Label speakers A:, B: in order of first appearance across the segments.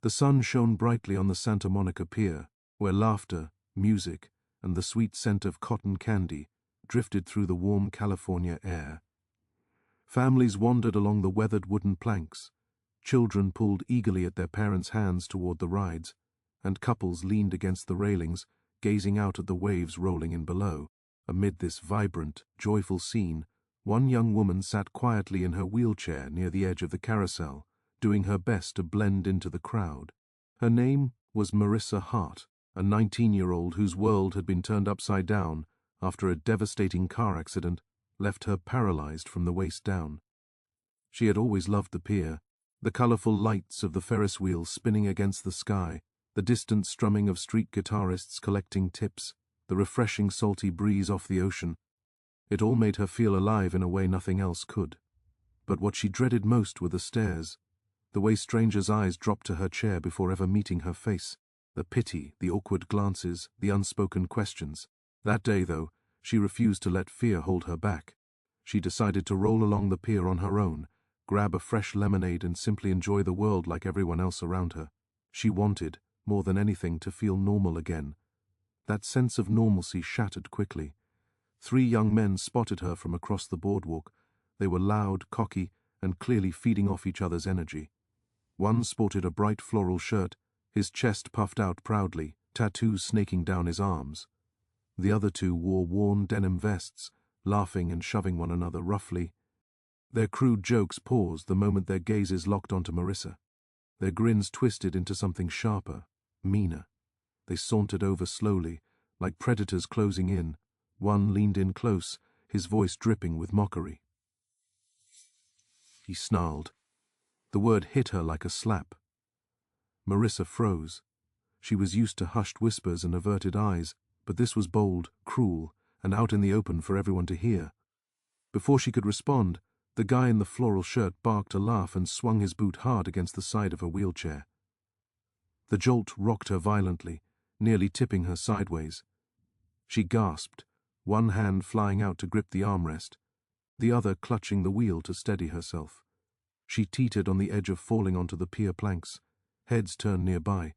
A: The sun shone brightly on the Santa Monica Pier, where laughter, music, and the sweet scent of cotton candy drifted through the warm California air. Families wandered along the weathered wooden planks. Children pulled eagerly at their parents' hands toward the rides, and couples leaned against the railings, gazing out at the waves rolling in below. Amid this vibrant, joyful scene, one young woman sat quietly in her wheelchair near the edge of the carousel, doing her best to blend into the crowd. Her name was Marissa Hart, a 19-year-old whose world had been turned upside down after a devastating car accident left her paralyzed from the waist down. She had always loved the pier, the colorful lights of the Ferris wheel spinning against the sky, the distant strumming of street guitarists collecting tips, the refreshing salty breeze off the ocean. It all made her feel alive in a way nothing else could. But what she dreaded most were the stares, the way strangers' eyes dropped to her chair before ever meeting her face, the pity, the awkward glances, the unspoken questions. That day, though, she refused to let fear hold her back. She decided to roll along the pier on her own, grab a fresh lemonade and simply enjoy the world like everyone else around her. She wanted, more than anything, to feel normal again. That sense of normalcy shattered quickly. 3 young men spotted her from across the boardwalk. They were loud, cocky, and clearly feeding off each other's energy. One sported a bright floral shirt, his chest puffed out proudly, tattoos snaking down his arms. The other 2 wore worn denim vests, laughing and shoving one another roughly. Their crude jokes paused the moment their gazes locked onto Marissa. Their grins twisted into something sharper, meaner. They sauntered over slowly, like predators closing in. One leaned in close, his voice dripping with mockery. He snarled. The word hit her like a slap. Marissa froze. She was used to hushed whispers and averted eyes, but this was bold, cruel, and out in the open for everyone to hear. Before she could respond, the guy in the floral shirt barked a laugh and swung his boot hard against the side of her wheelchair. The jolt rocked her violently, nearly tipping her sideways. She gasped, one hand flying out to grip the armrest, the other clutching the wheel to steady herself. She teetered on the edge of falling onto the pier planks. Heads turned nearby.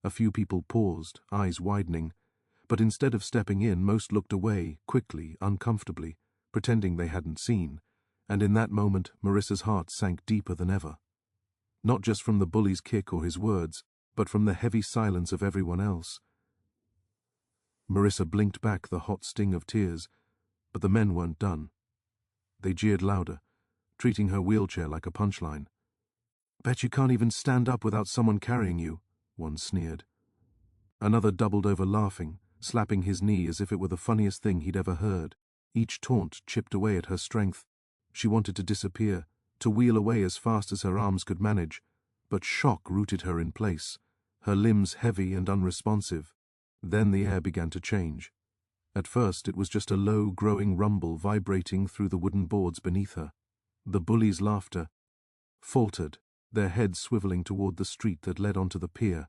A: A few people paused, eyes widening, but instead of stepping in, most looked away, quickly, uncomfortably, pretending they hadn't seen, and in that moment Marissa's heart sank deeper than ever. Not just from the bully's kick or his words, but from the heavy silence of everyone else. Marissa blinked back the hot sting of tears, but the men weren't done. They jeered louder, treating her wheelchair like a punchline. "Bet you can't even stand up without someone carrying you," one sneered. Another doubled over laughing, slapping his knee as if it were the funniest thing he'd ever heard. Each taunt chipped away at her strength. She wanted to disappear, to wheel away as fast as her arms could manage, but shock rooted her in place, her limbs heavy and unresponsive. Then the air began to change. At first it was just a low, growing rumble vibrating through the wooden boards beneath her. The bullies' laughter faltered, their heads swiveling toward the street that led onto the pier.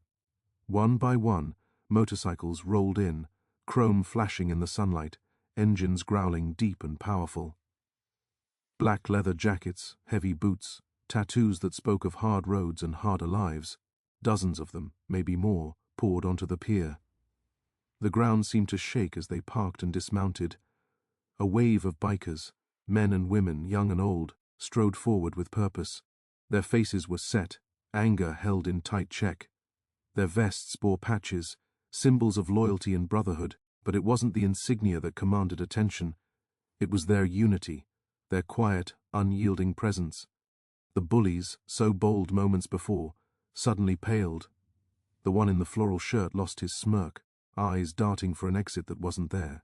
A: One by one, motorcycles rolled in, chrome flashing in the sunlight, engines growling deep and powerful. Black leather jackets, heavy boots, tattoos that spoke of hard roads and harder lives, dozens of them, maybe more, poured onto the pier. The ground seemed to shake as they parked and dismounted. A wave of bikers, men and women, young and old, strode forward with purpose. Their faces were set, anger held in tight check. Their vests bore patches, symbols of loyalty and brotherhood, but it wasn't the insignia that commanded attention. It was their unity, their quiet, unyielding presence. The bullies, so bold moments before, suddenly paled. The one in the floral shirt lost his smirk, eyes darting for an exit that wasn't there.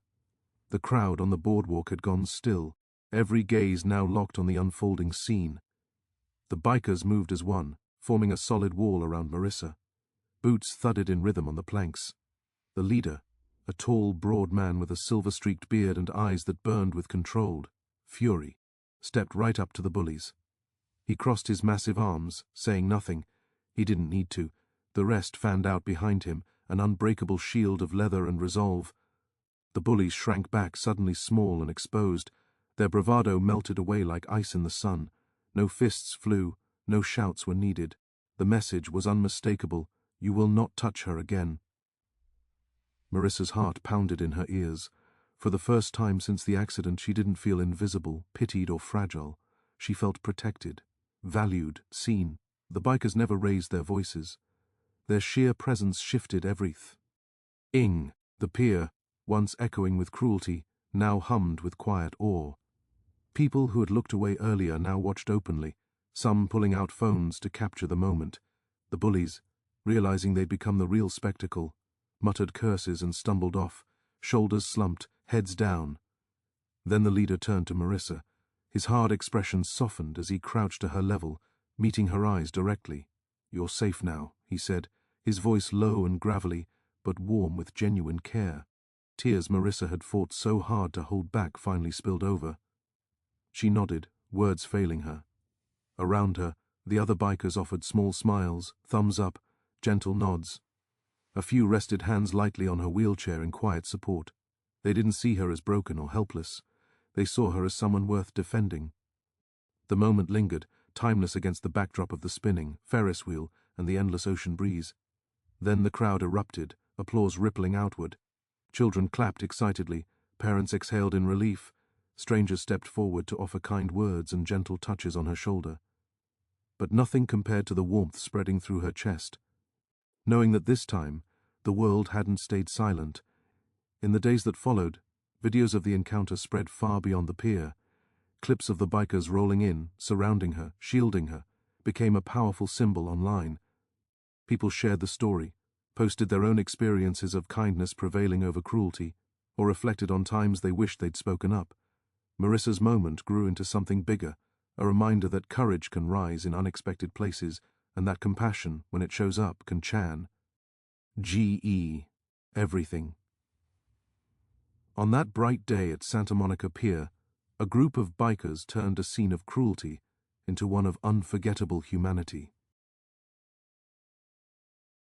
A: The crowd on the boardwalk had gone still, every gaze now locked on the unfolding scene. The bikers moved as one, forming a solid wall around Marissa. Boots thudded in rhythm on the planks. The leader, a tall, broad man with a silver-streaked beard and eyes that burned with controlled fury, stepped right up to the bullies. He crossed his massive arms, saying nothing. He didn't need to. The rest fanned out behind him, an unbreakable shield of leather and resolve. The bullies shrank back, suddenly small and exposed. Their bravado melted away like ice in the sun. No fists flew, no shouts were needed. The message was unmistakable: you will not touch her again. Marissa's heart pounded in her ears. For the first time since the accident, she didn't feel invisible, pitied, or fragile. She felt protected, valued, seen. The bikers never raised their voices. Their sheer presence shifted everything. The pier, once echoing with cruelty, now hummed with quiet awe. People who had looked away earlier now watched openly, some pulling out phones to capture the moment. The bullies, realizing they'd become the real spectacle, muttered curses and stumbled off, shoulders slumped, heads down. Then the leader turned to Marissa. His hard expression softened as he crouched to her level, meeting her eyes directly. "You're safe now," he said, his voice low and gravelly, but warm with genuine care. Tears Marissa had fought so hard to hold back finally spilled over. She nodded, words failing her. Around her, the other bikers offered small smiles, thumbs up, gentle nods. A few rested hands lightly on her wheelchair in quiet support. They didn't see her as broken or helpless. They saw her as someone worth defending. The moment lingered, timeless against the backdrop of the spinning Ferris wheel and the endless ocean breeze. Then the crowd erupted, applause rippling outward. Children clapped excitedly, parents exhaled in relief. Strangers stepped forward to offer kind words and gentle touches on her shoulder. But nothing compared to the warmth spreading through her chest. Knowing that this time, the world hadn't stayed silent. In the days that followed, videos of the encounter spread far beyond the pier. Clips of the bikers rolling in, surrounding her, shielding her, became a powerful symbol online. People shared the story, posted their own experiences of kindness prevailing over cruelty, or reflected on times they wished they'd spoken up. Marissa's moment grew into something bigger, a reminder that courage can rise in unexpected places, and that compassion, when it shows up, can everything. On that bright day at Santa Monica Pier, a group of bikers turned a scene of cruelty into one of unforgettable humanity.